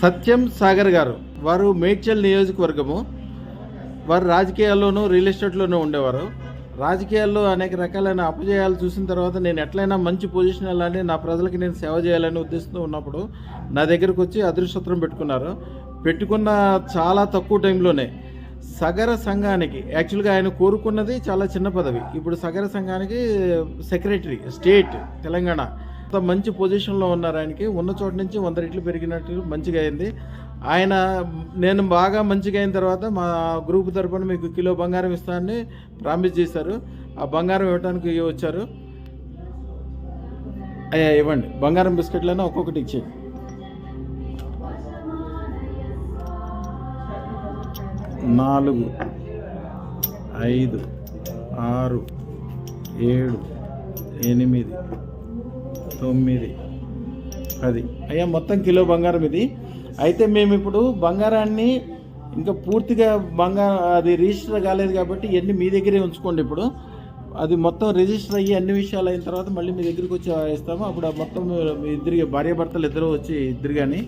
సత్యం సాగర్ గారు, వారు మేడ్చల్ నియోజకవర్గము. వారు రాజకీయాల్లోనూ రియల్ ఎస్టేట్లోనూ ఉండేవారు. రాజకీయాల్లో అనేక రకాలైన అపజయాలు చూసిన తర్వాత నేను ఎట్లయినా మంచి పొజిషన్ వెళ్ళాలని, నా ప్రజలకి నేను సేవ చేయాలని ఉద్దేశంతో ఉన్నప్పుడు నా దగ్గరకు వచ్చి అదృష్టత్రం పెట్టుకున్నారు. పెట్టుకున్న చాలా తక్కువ టైంలోనే సగర సంఘానికి, యాక్చువల్గా ఆయన కోరుకున్నది చాలా చిన్న పదవి, ఇప్పుడు సగర సంఘానికి సెక్రటరీ స్టేట్ తెలంగాణ. మంచి పొజిషన్లో ఉన్నారు. ఆయనకి ఉన్న చోట నుంచి 100 రెట్లు పెరిగినట్టు మంచిగా అయింది. ఆయన నేను బాగా మంచిగా అయిన తర్వాత మా గ్రూప్ తరపున మీకు కిలో బంగారం ఇస్తానని ప్రామిస్ చేశారు. ఆ బంగారం ఇవ్వడానికి వచ్చారు. అయ్యా ఇవ్వండి, బంగారం బిస్కెట్లైనా ఒక్కొక్కటి ఇచ్చేయండి. 4, 5, 6, 7, 8, 9, 10. అయ్యా మొత్తం కిలో బంగారం ఇది. అయితే మేము ఇప్పుడు బంగారాన్ని ఇంకా పూర్తిగా అది రిజిస్టర్ కాలేదు కాబట్టి ఇవన్నీ మీ దగ్గరే ఉంచుకోండి. ఇప్పుడు అది మొత్తం రిజిస్టర్ అయ్యి అన్ని విషయాలు అయిన తర్వాత మళ్ళీ మీ దగ్గరికి వచ్చి ఇస్తాము. అప్పుడు మొత్తం మీ ఇద్దరు భార్యాభర్తలు ఇద్దరు వచ్చి ఇద్దరు కానీ